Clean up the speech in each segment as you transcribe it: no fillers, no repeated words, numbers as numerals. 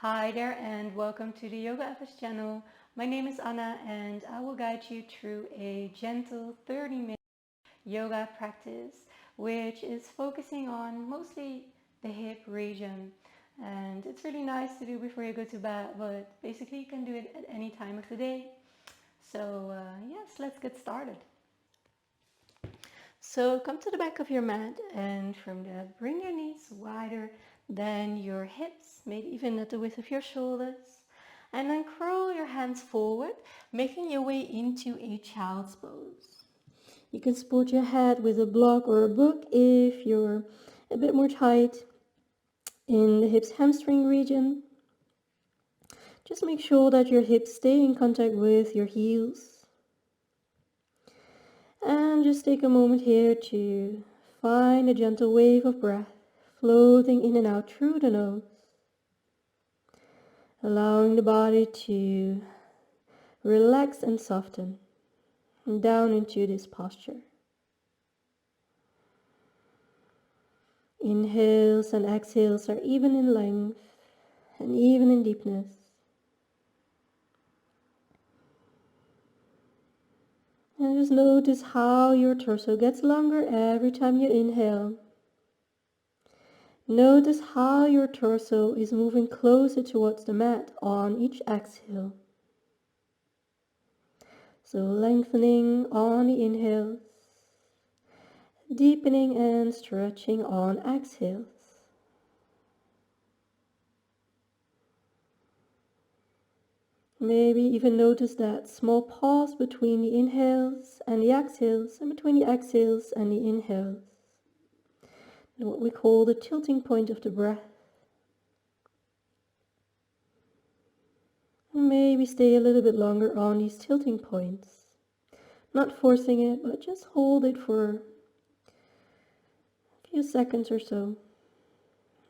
Hi there and welcome to the Yoga FS channel. My name is Anna and I will guide you through a gentle 30-minute yoga practice which is focusing on mostly the hip region. And it's really nice to do before you go to bed, but basically you can do it at any time of the day. So yes, let's get started. So come to the back of your mat and from there bring your knees wider than your hips, maybe even at the width of your shoulders. And then curl your hands forward, making your way into a child's pose. You can support your head with a block or a book if you're a bit more tight in the hips hamstring region. Just make sure that your hips stay in contact with your heels. And just take a moment here to find a gentle wave of breath floating in and out through the nose, allowing the body to relax and soften down into this posture. Inhales and exhales are even in length and even in deepness. And just notice how your torso gets longer every time you inhale. Notice how your torso is moving closer towards the mat on each exhale. So lengthening on the inhales, deepening and stretching on exhales. Maybe even notice that small pause between the inhales and the exhales, and between the exhales and the inhales. What we call the tilting point of the breath. Maybe stay a little bit longer on these tilting points. Not forcing it, but just hold it for a few seconds or so.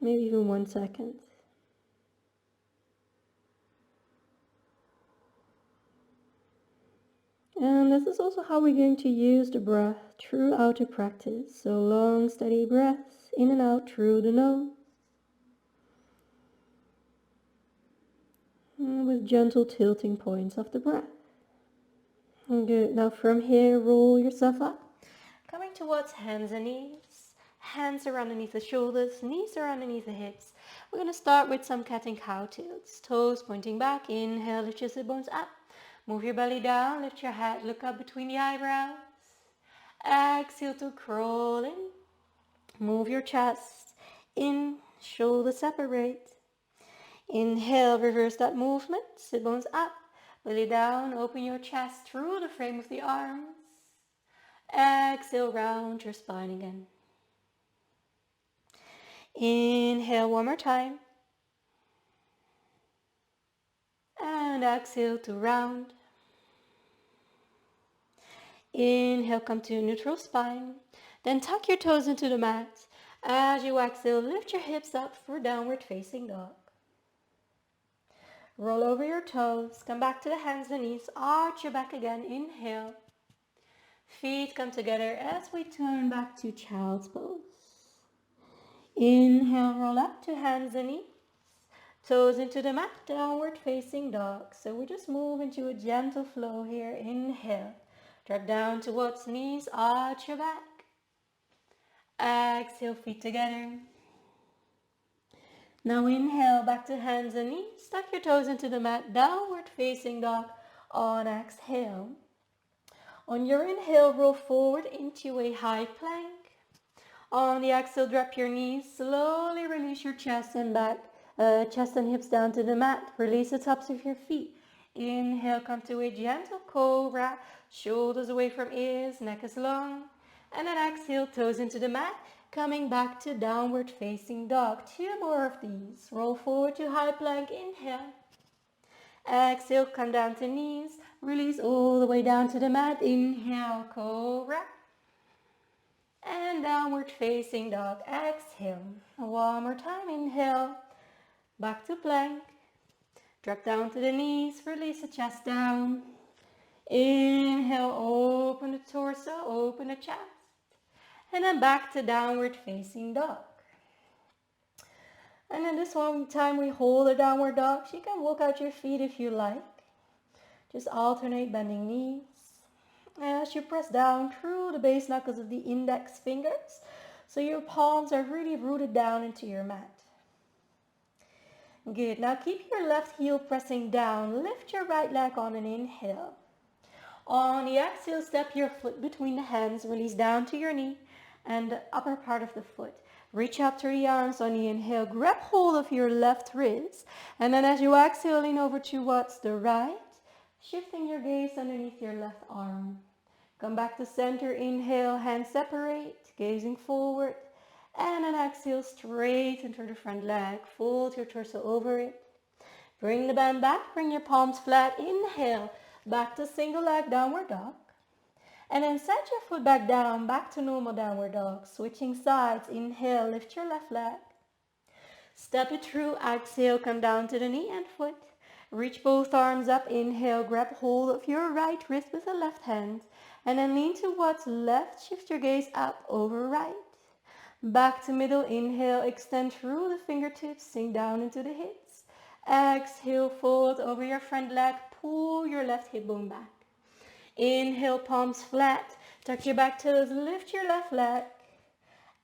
Maybe even 1 second. And this is also how we're going to use the breath throughout the practice. So long, steady breaths in and out through the nose. And with gentle tilting points of the breath. Good. Now from here, roll yourself up. Coming towards hands and knees. Hands are underneath the shoulders, knees are underneath the hips. We're going to start with some cat and cow tilts. Toes pointing back. Inhale, lift your sit bones up. Move your belly down, lift your head, look up between the eyebrows. Exhale to crawl in. Move your chest in, shoulders separate. Inhale, reverse that movement, sit bones up, belly down, open your chest through the frame of the arms. Exhale, round your spine again. Inhale one more time. And exhale to round. Inhale, come to neutral spine. Then tuck your toes into the mat. As you exhale, lift your hips up for downward facing dog. Roll over your toes, come back to the hands and knees, arch your back again, inhale. Feet come together as we turn back to child's pose. Inhale, roll up to hands and knees. Toes into the mat, downward facing dog. So we just move into a gentle flow here. Inhale, drop down towards knees, arch your back. Exhale, feet together. Now inhale, back to hands and knees. Tuck your toes into the mat, downward facing dog on exhale. On your inhale, roll forward into a high plank. On the exhale, drop your knees. Slowly release your chest and back, chest and hips down to the mat. Release the tops of your feet. Inhale, come to a gentle cobra. Shoulders away from ears, neck is long. And then exhale, toes into the mat. Coming back to downward facing dog. 2 more of these. Roll forward to high plank. Inhale. Exhale, come down to knees. Release all the way down to the mat. Inhale, cobra. And downward facing dog. Exhale. One more time. Inhale. Back to plank. Drop down to the knees. Release the chest down. Inhale, open the torso, open the chest. And then back to downward facing dog. And then this one time we hold a downward dog. You can walk out your feet if you like. Just alternate bending knees. As you press down through the base knuckles of the index fingers, so your palms are really rooted down into your mat. Good. Now keep your left heel pressing down. Lift your right leg on an inhale. On the exhale, step your foot between the hands. Release down to your knee and the upper part of the foot. Reach up through the arms on the inhale. Grab hold of your left wrist. And then as you exhale, lean over towards the right. Shifting your gaze underneath your left arm. Come back to center. Inhale, hands separate, gazing forward. And then exhale, straighten through the front leg. Fold your torso over it. Bring the bend back. Bring your palms flat. Inhale, back to single leg downward dog. And then set your foot back down, back to normal downward dog. Switching sides. Inhale, lift your left leg. Step it through. Exhale, come down to the knee and foot. Reach both arms up. Inhale, grab hold of your right wrist with the left hand. And then lean towards left. Shift your gaze up over right. Back to middle. Inhale, extend through the fingertips. Sink down into the hips. Exhale, fold over your front leg. Pull your left hip bone back. Inhale, palms flat. Tuck your back toes. Lift your left leg.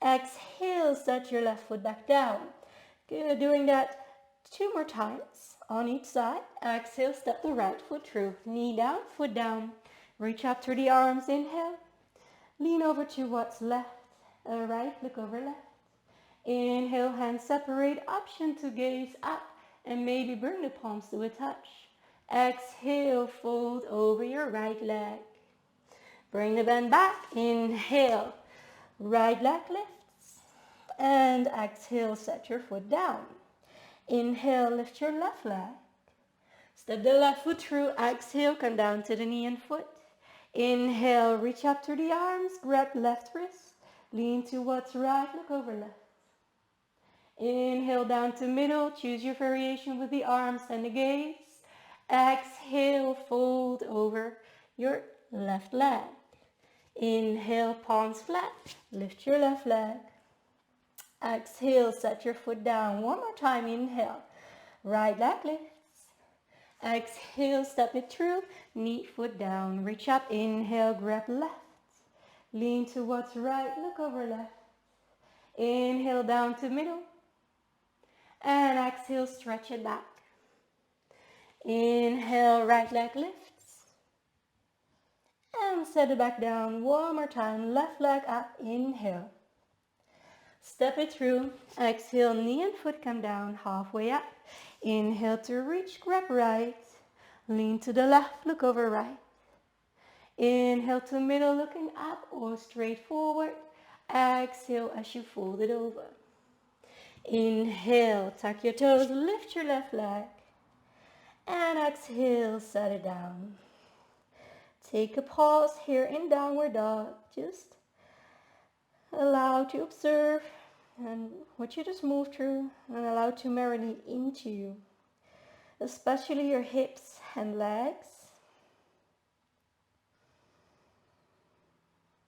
Exhale, set your left foot back down. Good. Doing that 2 more times on each side. Exhale, step the right foot through. Knee down, foot down. Reach up through the arms. Inhale. Lean over towards left. Right, look over left. Inhale, hands separate. Option to gaze up and maybe bring the palms to a touch. Exhale, fold over your right leg. Bring the bend back. Inhale, right leg lifts. And exhale, set your foot down. Inhale, lift your left leg. Step the left foot through. Exhale, come down to the knee and foot. Inhale, reach up through the arms. Grab left wrist. Lean towards right, look over left. Inhale, down to middle. Choose your variation with the arms and the gaze. Exhale, fold over your left leg. Inhale, palms flat. Lift your left leg. Exhale, set your foot down. One more time. Inhale, right leg lifts. Exhale, step it through. Knee, foot down. Reach up. Inhale, grab left. Lean towards right, look over left. Inhale, down to middle. And exhale, stretch it back. Inhale, right leg lifts. And set it back down one more time. Left leg up. Inhale. Step it through. Exhale, knee and foot come down halfway up. Inhale to reach, grab right. Lean to the left, look over right. Inhale to middle, looking up or straight forward. Exhale as you fold it over. Inhale, tuck your toes, lift your left leg. And exhale, set it down. Take a pause here in downward dog. Just allow to observe and what you just moved through and allow to marinate into you, especially your hips and legs.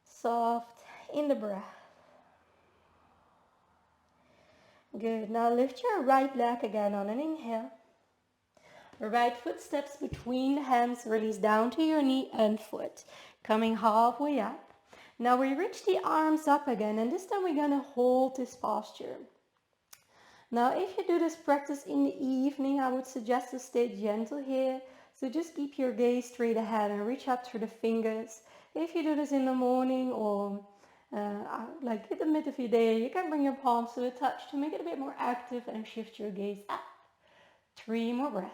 Soft in the breath. Good. Now lift your right leg again on an inhale. Right foot steps between the hands. Release down to your knee and foot. Coming halfway up. Now we reach the arms up again, and this time we're going to hold this posture. Now if you do this practice in the evening, I would suggest to stay gentle here. So just keep your gaze straight ahead and reach up through the fingers. If you do this in the morning or like in the mid of your day, you can bring your palms to a touch to make it a bit more active and shift your gaze up. 3 more breaths.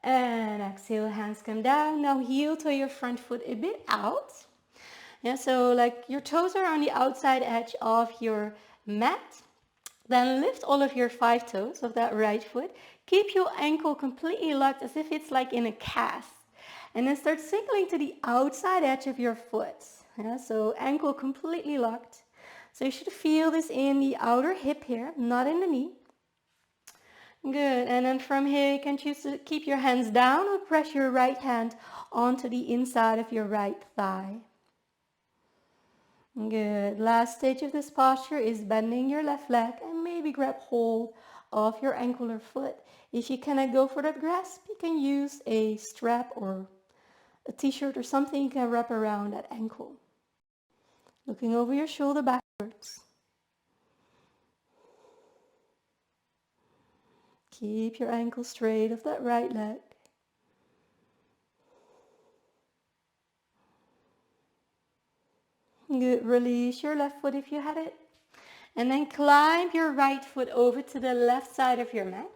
And exhale, hands come down. Now heel to your front foot a bit out. Yeah, so like your toes are on the outside edge of your mat. Then lift all of your 5 toes of that right foot. Keep your ankle completely locked as if it's like in a cast. And then start singling to the outside edge of your foot. Yeah, so ankle completely locked. So you should feel this in the outer hip here, not in the knee. Good. And then from here, you can choose to keep your hands down or press your right hand onto the inside of your right thigh. Good. Last stage of this posture is bending your left leg and maybe grab hold of your ankle or foot. If you cannot go for that grasp, you can use a strap or a t-shirt or something you can wrap around that ankle. Looking over your shoulder backwards. Keep your ankle straight of that right leg. Good. Release your left foot if you had it. And then climb your right foot over to the left side of your mat.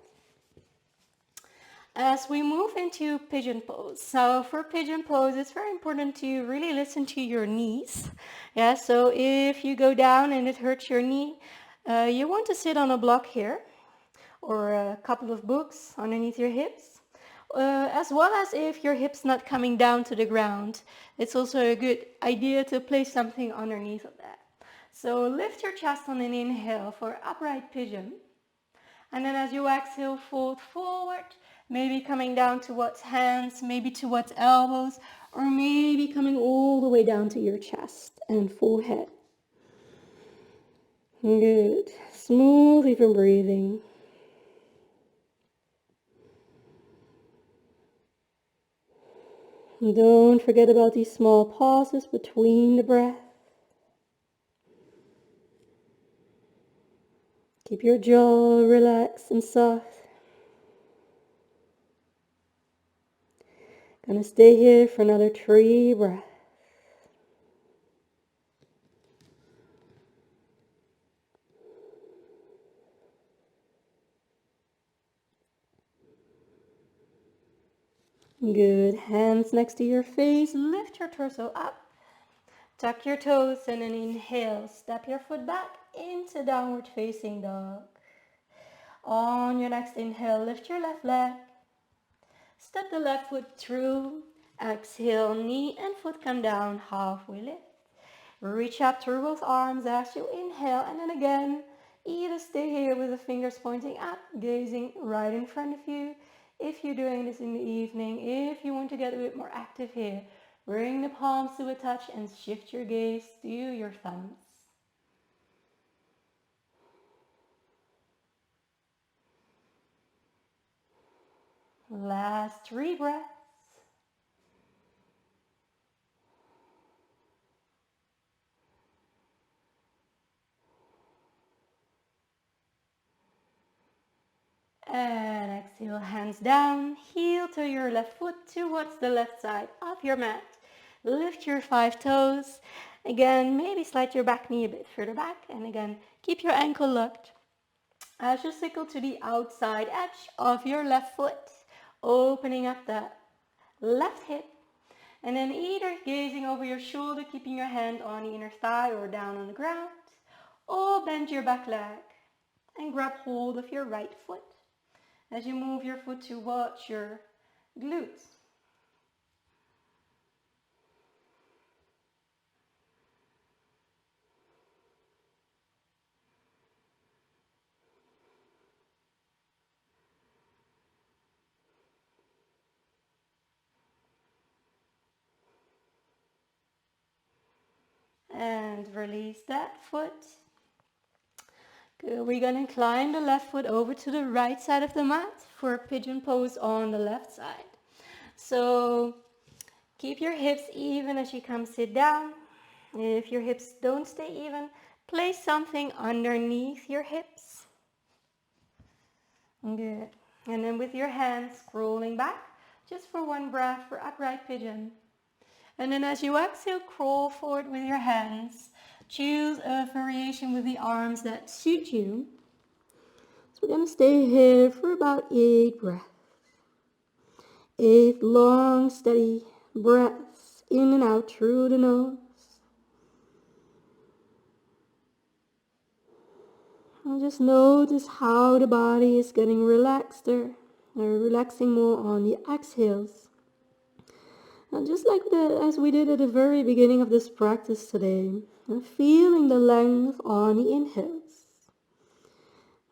As we move into pigeon pose. So for pigeon pose, it's very important to really listen to your knees. Yeah, so if you go down and it hurts your knee, you want to sit on a block here or a couple of books underneath your hips. As well as if your hips not coming down to the ground, it's also a good idea to place something underneath of that. So lift your chest on an inhale for upright pigeon. And then as you exhale, fold forward, maybe coming down towards hands, maybe towards elbows, or maybe coming all the way down to your chest and forehead. Good. Smooth even breathing. Don't forget about these small pauses between the breath. Keep your jaw relaxed and soft. Gonna stay here for another 3 breaths. Good. Hands next to your face. Lift your torso up. Tuck your toes and then inhale. Step your foot back into downward facing dog. On your next inhale, lift your left leg. Step the left foot through. Exhale, knee and foot come down, halfway lift. Reach up through both arms as you inhale, and then again, either stay here with the fingers pointing up, gazing right in front of you. If you're doing this in the evening, if you want to get a bit more active here, bring the palms to a touch and shift your gaze to your thumbs. Last 3 breaths. And exhale, hands down, heel to your left foot towards the left side of your mat. Lift your 5 toes. Again, maybe slide your back knee a bit further back. And again, keep your ankle locked. As you cycle to the outside edge of your left foot, opening up the left hip. And then either gazing over your shoulder, keeping your hand on the inner thigh or down on the ground. Or bend your back leg and grab hold of your right foot as you move your foot towards your glutes. And release that foot. Good. We're going to climb the left foot over to the right side of the mat for a pigeon pose on the left side. So keep your hips even as you come sit down. If your hips don't stay even, place something underneath your hips. Good. And then with your hands scrolling back, just for 1 breath for upright pigeon. And then as you exhale, crawl forward with your hands. Choose a variation with the arms that suit you. So we're going to stay here for about 8 breaths. 8 long, steady breaths in and out through the nose. And just notice how the body is getting relaxed or relaxing more on the exhales. And just like as we did at the very beginning of this practice today, feeling the length on the inhales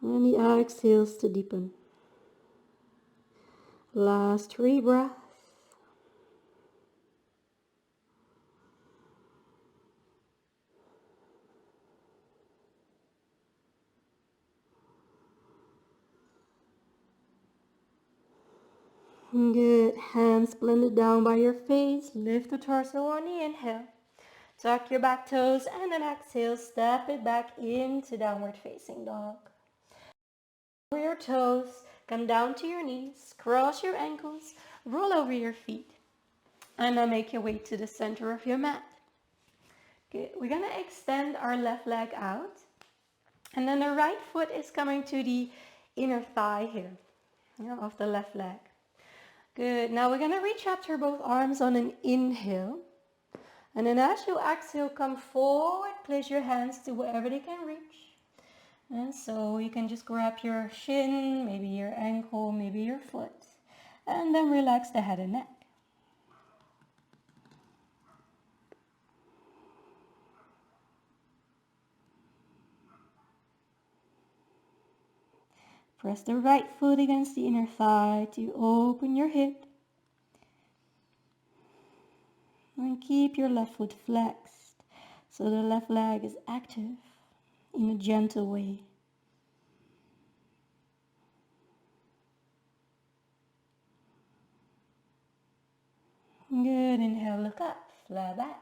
and the exhales to deepen. Last 3 breaths. Good. Hands blended down by your face. Lift the torso on the inhale. Tuck your back toes and then exhale. Step it back into downward facing dog. Over your toes. Come down to your knees. Cross your ankles. Roll over your feet. And then make your way to the center of your mat. Good. We're going to extend our left leg out. And then the right foot is coming to the inner thigh here, of the left leg. Good. Now we're going to reach up to both arms on an inhale. And then as you exhale, come forward. Place your hands to wherever they can reach. And so you can just grab your shin, maybe your ankle, maybe your foot. And then relax the head and neck. Press the right foot against the inner thigh to open your hip. And keep your left foot flexed so the left leg is active in a gentle way. Good. Inhale, look up, flat back.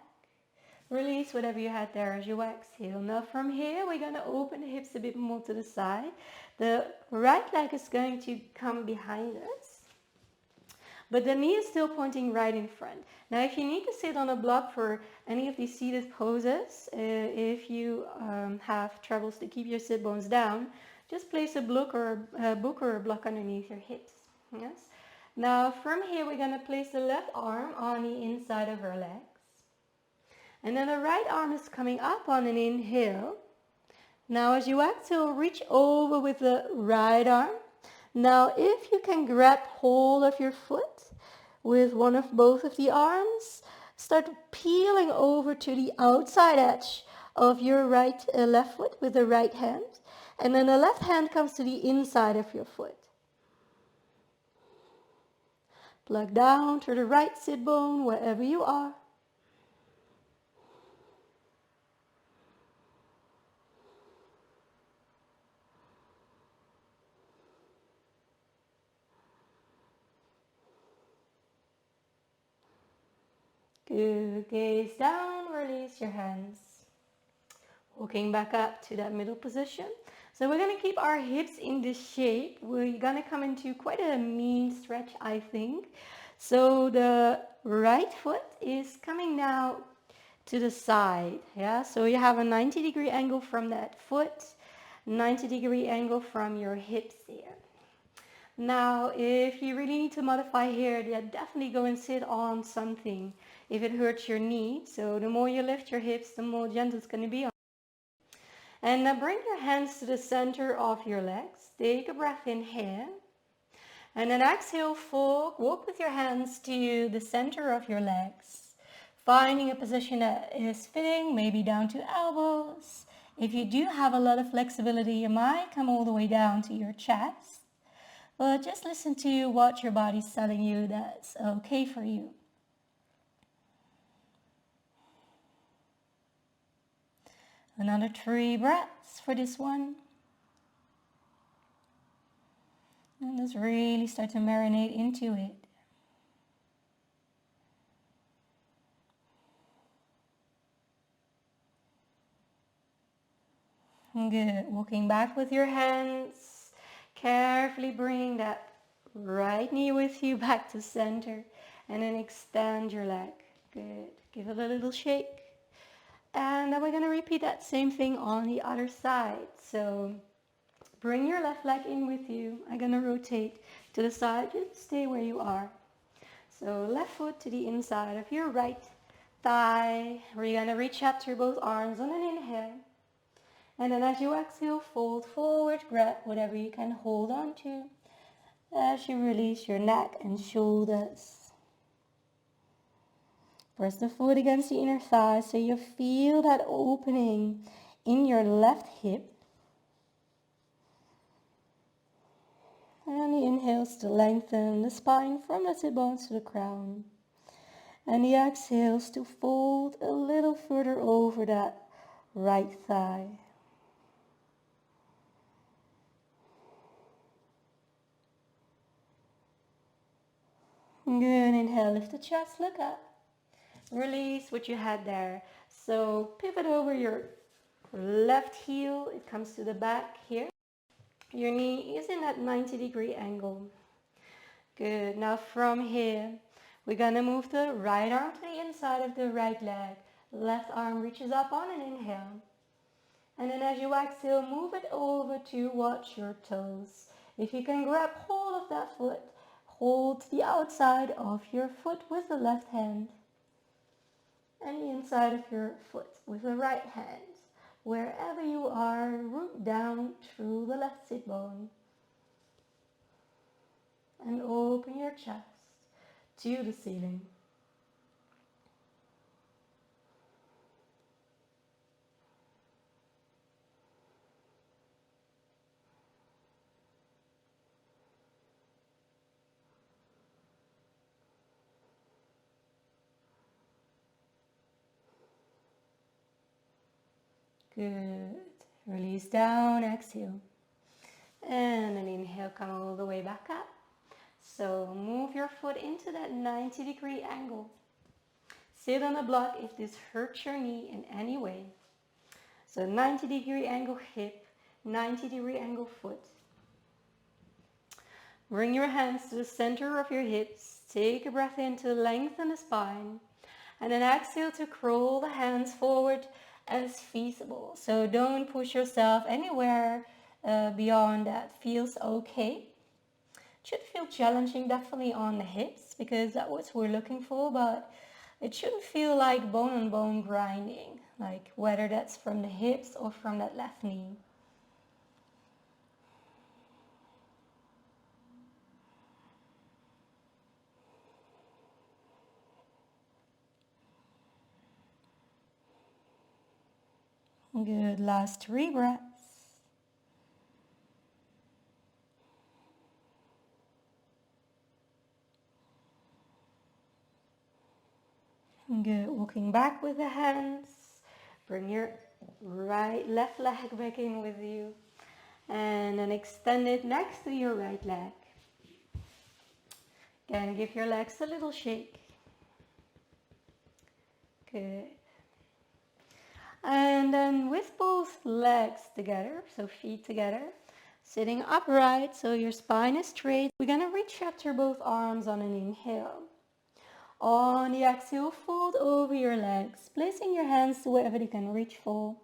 Release whatever you had there as you exhale. Now from here, we're going to open the hips a bit more to the side. The right leg is going to come behind us, but the knee is still pointing right in front. Now if you need to sit on a block for any of these seated poses, if you have troubles to keep your sit bones down, just place a book or a block underneath your hips. Yes. Now from here, we're going to place the left arm on the inside of our legs. And then the right arm is coming up on an inhale. Now as you exhale, reach over with the right arm. Now if you can grab hold of your foot with both of the arms, start peeling over to the outside edge of your left foot with the right hand. And then the left hand comes to the inside of your foot. Plug down to the right sit bone wherever you are. Good. Gaze down, release your hands. Walking back up to that middle position. So we're going to keep our hips in this shape. We're going to come into quite a mean stretch, I think. So the right foot is coming now to the side. Yeah. So you have a 90-degree angle from that foot, 90-degree angle from your hips here. Now, if you really need to modify here, yeah, definitely go and sit on something if it hurts your knee. So the more you lift your hips, the more gentle it's going to be. And now bring your hands to the center of your legs. Take a breath in here. And then exhale, fold. Walk with your hands to the center of your legs. Finding a position that is fitting, maybe down to elbows. If you do have a lot of flexibility, you might come all the way down to your chest. But just listen to what your body's telling you that's okay for you. Another 3 breaths for this one. And just really start to marinate into it. Good. Walking back with your hands. Carefully bringing that right knee with you back to center. And then extend your leg. Good. Give it a little shake. And then we're going to repeat that same thing on the other side. So bring your left leg in with you. I'm going to rotate to the side. Just stay where you are. So left foot to the inside of your right thigh. We're going to reach up to both arms on an inhale. And then as you exhale, fold forward. Grab whatever you can hold on to as you release your neck and shoulders. Press the foot against the inner thigh so you feel that opening in your left hip. And the inhales to lengthen the spine from the sit bones to the crown. And the exhales to fold a little further over that right thigh. Good, inhale, lift the chest, look up. Release what you had there. So pivot over your left heel, it comes to the back here. Your knee is in that 90-degree angle. Good, now from here, we're gonna move the right arm to the inside of the right leg. Left arm reaches up on an inhale. And then as you exhale, move it over to watch your toes. If you can grab hold of that foot, hold the outside of your foot with the left hand and the inside of your foot with the right hand. Wherever you are, root down through the left sit bone and open your chest to the ceiling. Good. Release down, exhale. And then inhale, come all the way back up. So move your foot into that 90-degree angle. Sit on a block if this hurts your knee in any way. So 90-degree angle hip, 90-degree angle foot. Bring your hands to the center of your hips. Take a breath in to lengthen the spine. And then exhale to curl the hands forward as feasible. So don't push yourself anywhere beyond that. Feels okay. Should feel challenging definitely on the hips because that's what we're looking for, but it shouldn't feel like bone on bone grinding, like whether that's from the hips or from that left knee. Good, last 3 breaths. Good, walking back with the hands. Bring your left leg back in with you. And then extend it next to your right leg. Again, give your legs a little shake. Good. And then with both legs together, so feet together, sitting upright so your spine is straight, we're going to reach up to both arms on an inhale. On the exhale, fold over your legs, placing your hands to wherever they can reach for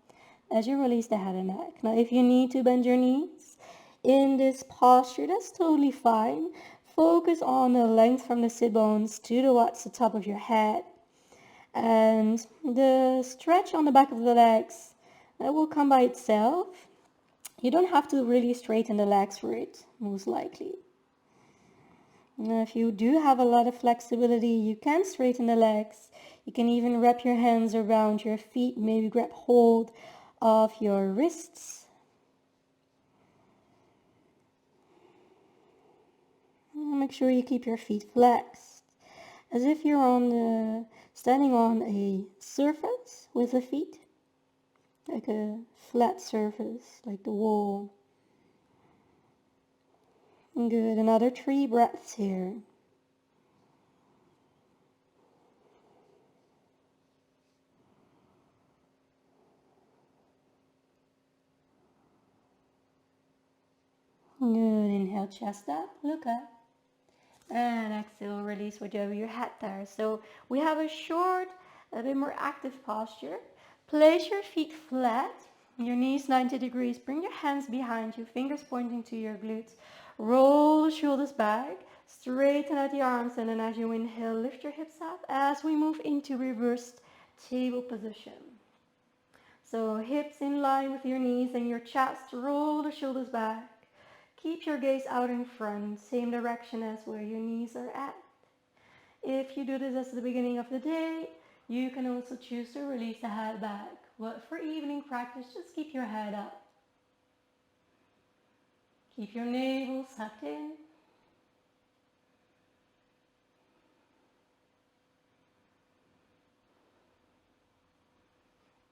as you release the head and neck. Now, if you need to bend your knees in this posture, that's totally fine. Focus on the length from the sit bones to the top of your head. And the stretch on the back of the legs, that will come by itself. You don't have to really straighten the legs for it, most likely. Now, if you do have a lot of flexibility, you can straighten the legs. You can even wrap your hands around your feet, maybe grab hold of your wrists. And make sure you keep your feet flexed, as if you're standing on a surface with the feet, like a flat surface, like the wall. Good, another 3 breaths here. Good, inhale, chest up, look up. And exhale, release whatever you had there. So we have a short, a bit more active posture. Place your feet flat, your knees 90 degrees. Bring your hands behind you, fingers pointing to your glutes. Roll the shoulders back, straighten out the arms, and then as you inhale, lift your hips up as we move into reversed table position. So hips in line with your knees and your chest, roll the shoulders back. Keep your gaze out in front, same direction as where your knees are at. If you do this as the beginning of the day, you can also choose to release the head back. But for evening practice, just keep your head up. Keep your navel sucked in.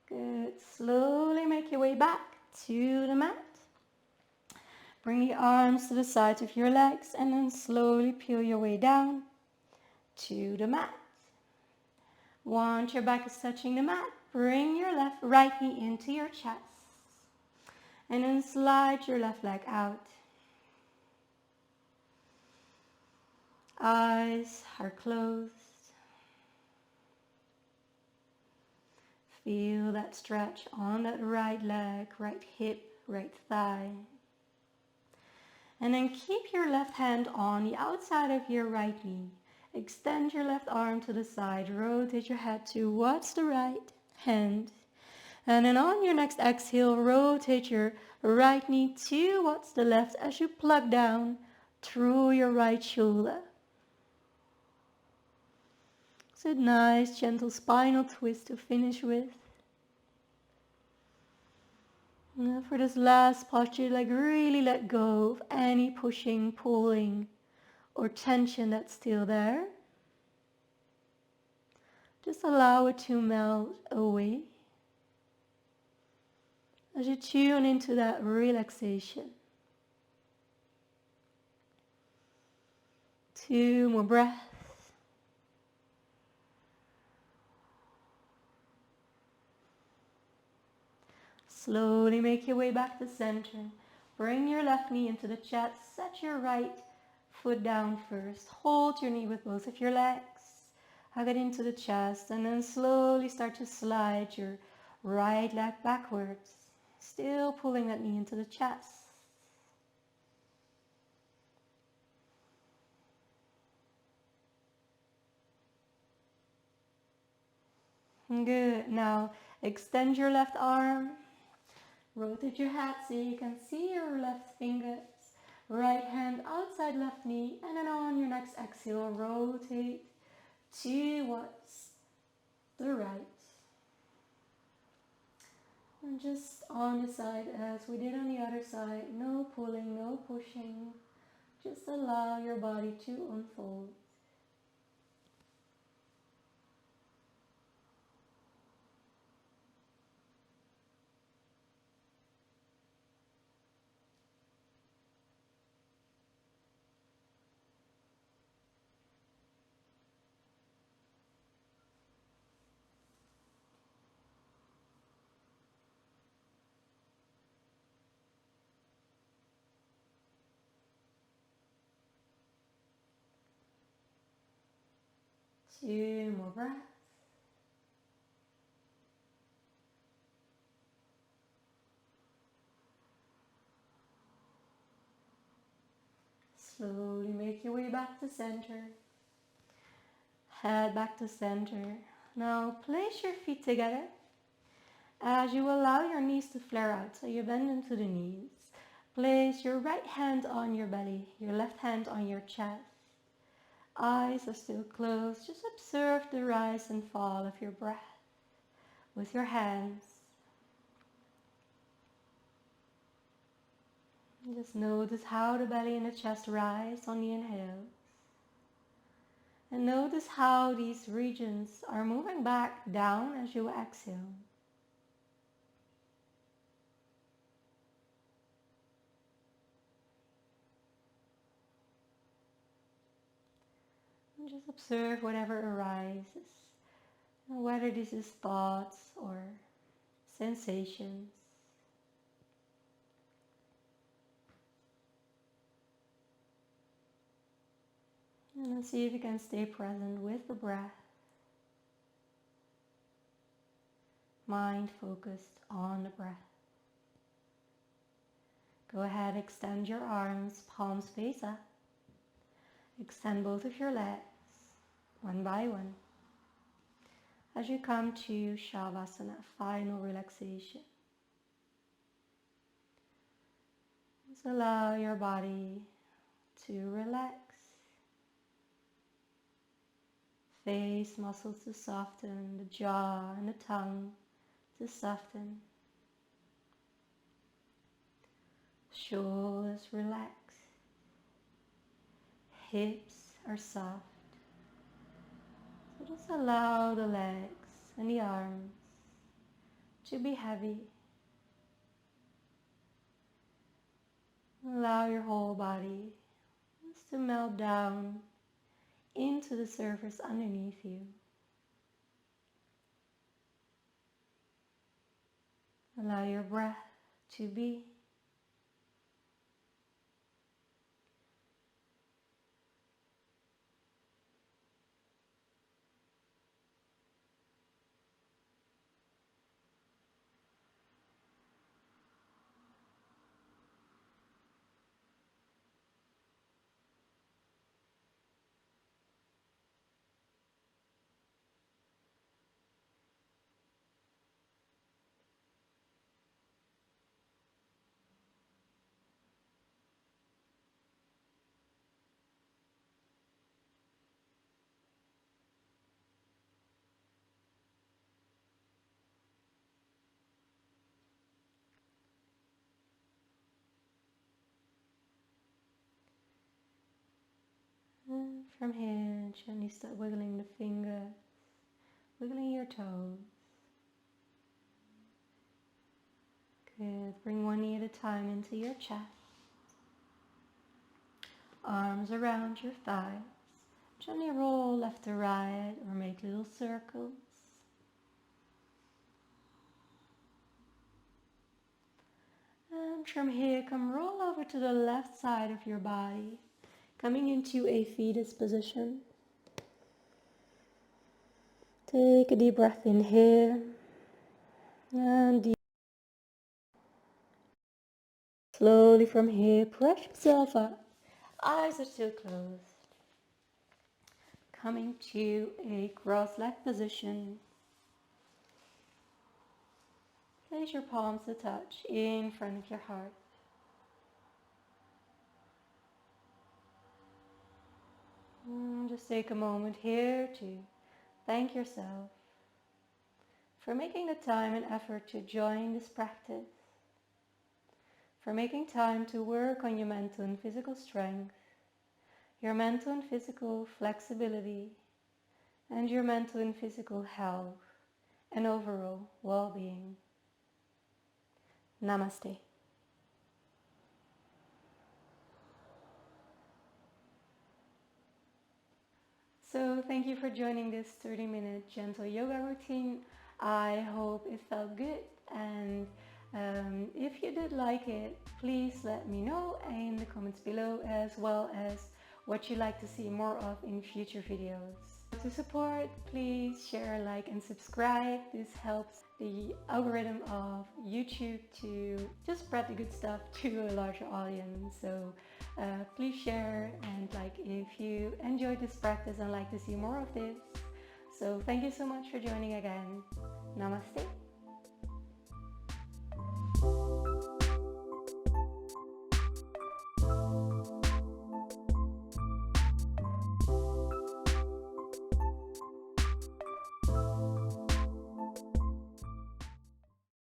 Good. Slowly make your way back to the mat. Bring the arms to the sides of your legs and then slowly peel your way down. to the mat. Once your back is touching the mat, bring your right knee into your chest. And then slide your left leg out. Eyes are closed. Feel that stretch on that right leg, right hip, right thigh. And then keep your left hand on the outside of your right knee. Extend your left arm to the side. Rotate your head towards the right hand. And then on your next exhale, rotate your right knee towards the left as you plug down through your right shoulder. So a nice gentle spinal twist to finish with. Now for this last posture, really let go of any pushing, pulling, or tension that's still there. Just allow it to melt away as you tune into that relaxation. 2 more breaths. Slowly make your way back to center. Bring your left knee into the chest. Set your right foot down first. Hold your knee with both of your legs. Hug it into the chest and then slowly start to slide your right leg backwards. Still pulling that knee into the chest. Good. Now extend your left arm. Rotate your head so you can see your left fingers. Right hand outside left knee. And then on your next exhale, rotate towards the right. And just on the side as we did on the other side. No pulling, no pushing. Just allow your body to unfold. Two more breaths. Slowly make your way back to center. Head back to center. Now place your feet together as you allow your knees to flare out. So you bend into the knees. Place your right hand on your belly, your left hand on your chest. Eyes are still closed. Just observe the rise and fall of your breath with your hands. Just notice how the belly and the chest rise on the inhale. And notice how these regions are moving back down as you exhale. And just observe whatever arises, whether this is thoughts or sensations. And then see if you can stay present with the breath. Mind focused on the breath. Go ahead, extend your arms, palms face up. Extend both of your legs, one by one. As you come to Shavasana, final relaxation. Just allow your body to relax. Face muscles to soften, the jaw and the tongue to soften. Shoulders relax. Hips are soft. So just allow the legs and the arms to be heavy. Allow your whole body just to melt down into the surface underneath you. Allow your breath to be. And from here, gently start wiggling the fingers, wiggling your toes. Good. Bring one knee at a time into your chest. Arms around your thighs. Gently roll left to right or make little circles. And from here, come roll over to the left side of your body, coming into a fetus position. Take a deep breath in here and deep. Slowly from here, press yourself up. Eyes are still closed. Coming to a cross-legged position. Place your palms to touch in front of your heart. Just take a moment here to thank yourself for making the time and effort to join this practice, for making time to work on your mental and physical strength, your mental and physical flexibility, and your mental and physical health and overall well-being. Namaste. So thank you for joining this 30-minute gentle yoga routine. I hope it felt good, and if you did like it, please let me know in the comments below, as well as what you'd like to see more of in future videos. To support, please share, like, and subscribe. This helps the algorithm of YouTube to just spread the good stuff to a larger audience. So please share and like if you enjoyed this practice and like to see more of this. So thank you so much for joining again. Namaste.